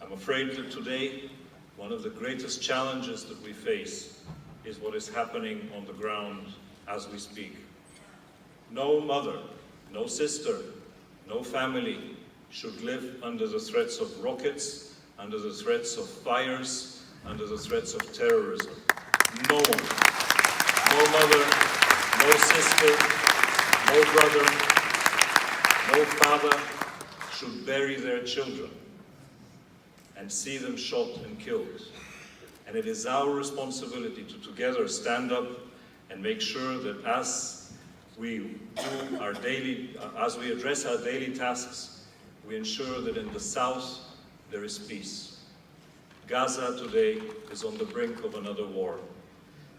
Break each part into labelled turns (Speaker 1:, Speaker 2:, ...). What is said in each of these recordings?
Speaker 1: I'm afraid that today, one of the greatest challenges that we face is what is happening on the ground as we speak. No mother, no sister, no family should live under the threats of rockets, under the threats of fires, under the threats of terrorism. No one, no mother, no sister, no brother, no father should bury their children and see them shot and killed. And it is our responsibility to together stand up and make sure that as we address our daily tasks, we ensure that in the south there is peace. Gaza today is on the brink of another war.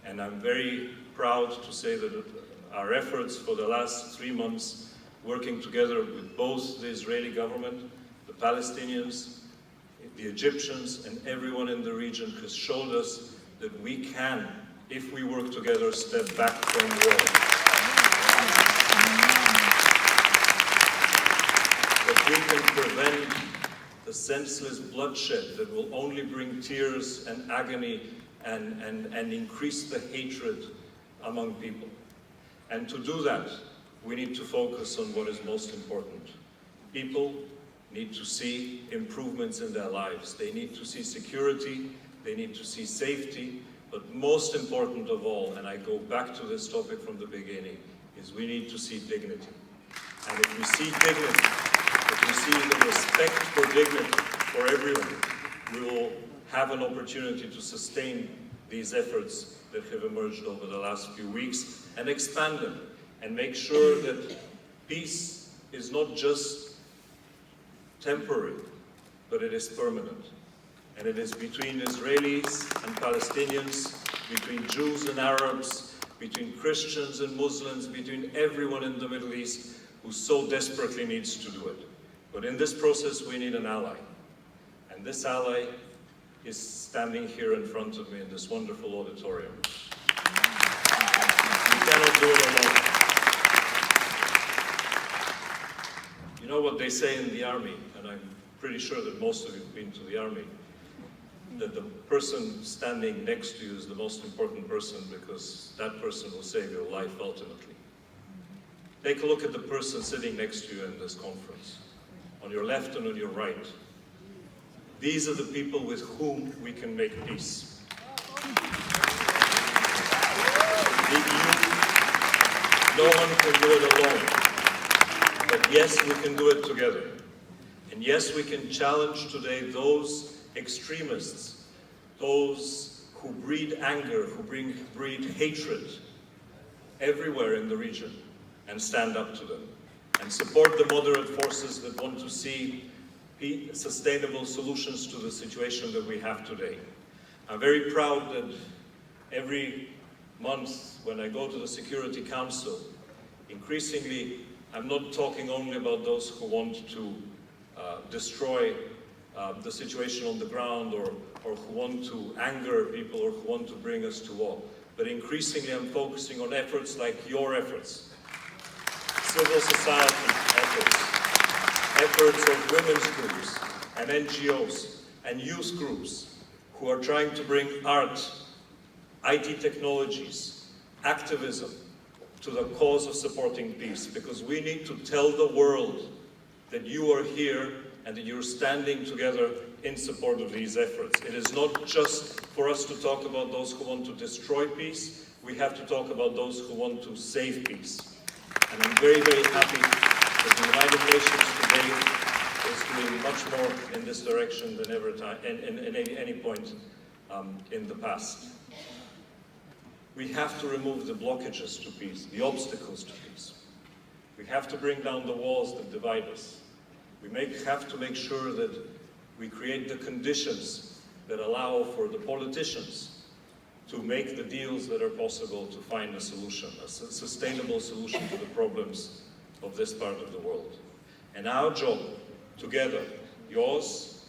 Speaker 1: And I'm very proud to say that our efforts for the last 3 months, working together with both the Israeli government, the Palestinians, the Egyptians, and everyone in the region has showed us that we can, if we work together, step back from war. That we can prevent the senseless bloodshed that will only bring tears and agony and increase the hatred among people. And to do that, we need to focus on what is most important. People need to see improvements in their lives. They need to see security, they need to see safety, but most important of all, and I go back to this topic from the beginning, is we need to see dignity. And if we see dignity, if we see the respect for dignity for everyone, we will have an opportunity to sustain these efforts that have emerged over the last few weeks and expand them and make sure that peace is not just temporary, but it is permanent. And it is between Israelis and Palestinians, between Jews and Arabs, between Christians and Muslims, between everyone in the Middle East who so desperately needs to do it. But in this process, we need an ally. And this ally is standing here in front of me in this wonderful auditorium. We cannot do it alone. You know what they say in the army, and I'm pretty sure that most of you have been to the army, that the person standing next to you is the most important person because that person will save your life ultimately. Take a look at the person sitting next to you in this conference, on your left and on your right. These are the people with whom we can make peace. No one can do it alone. But yes, we can do it together. And yes, we can challenge today those extremists, those who breed anger, who breed hatred everywhere in the region, and stand up to them. And support the moderate forces that want to see sustainable solutions to the situation that we have today. I'm very proud that every month when I go to the Security Council, increasingly I'm not talking only about those who want to destroy the situation on the ground or who want to anger people or who want to bring us to war. But increasingly I'm focusing on efforts like your efforts, civil society efforts of women's groups and NGOs and youth groups who are trying to bring art, IT technologies, activism to the cause of supporting peace, because we need to tell the world that you are here and that you're standing together in support of these efforts. It is not just for us to talk about those who want to destroy peace, we have to talk about those who want to save peace. And I'm very, very happy that the United Nations today is doing much more in this direction than ever in any point in the past. We have to remove the blockages to peace, the obstacles to peace. We have to bring down the walls that divide us. We have to make sure that we create the conditions that allow for the politicians to make the deals that are possible to find a solution, a sustainable solution to the problems of this part of the world. And our job, together, yours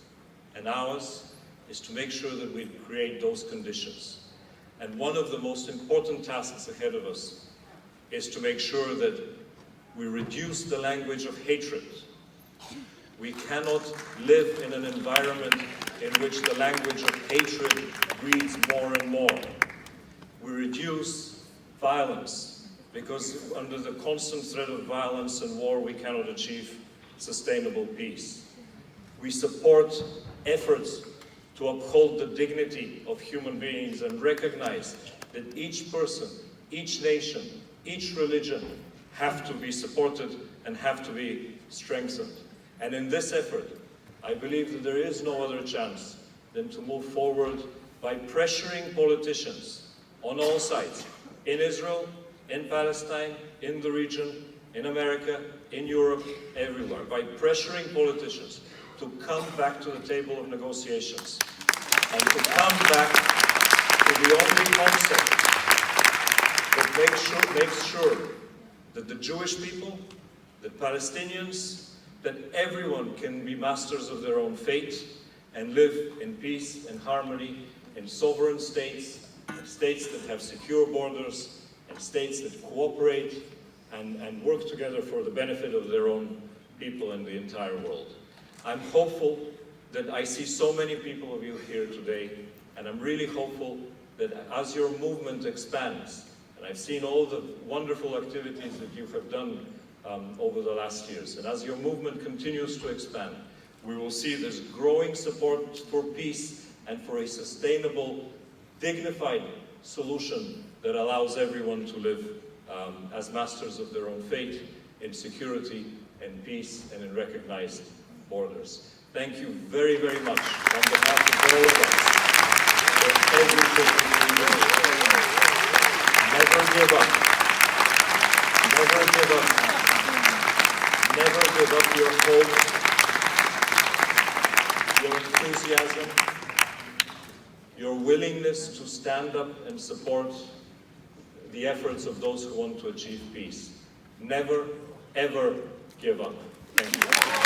Speaker 1: and ours, is to make sure that we create those conditions. And one of the most important tasks ahead of us is to make sure that we reduce the language of hatred. We cannot live in an environment in which the language of hatred breeds more and more. We reduce violence, because under the constant threat of violence and war, we cannot achieve sustainable peace. We support efforts to uphold the dignity of human beings and recognize that each person, each nation, each religion have to be supported and have to be strengthened. And in this effort, I believe that there is no other chance than to move forward by pressuring politicians on all sides, in Israel, in Palestine, in the region, in America, in Europe, everywhere, by pressuring politicians to come back to the table of negotiations and to come back to the only concept that makes sure that the Jewish people, the Palestinians, that everyone can be masters of their own fate and live in peace and harmony in sovereign states, states that have secure borders, and states that cooperate and work together for the benefit of their own people and the entire world. I'm hopeful that I see so many people of you here today, and I'm really hopeful that as your movement expands, and I've seen all the wonderful activities that you have done over the last years, and as your movement continues to expand, we will see this growing support for peace and for a sustainable, dignified solution that allows everyone to live as masters of their own fate in security and peace and in recognized borders. Thank you very, very much on behalf of all of us for everything you do. Never give up. Never give up. Never give up your hope, your enthusiasm, your willingness to stand up and support the efforts of those who want to achieve peace. Never, ever give up. Thank you.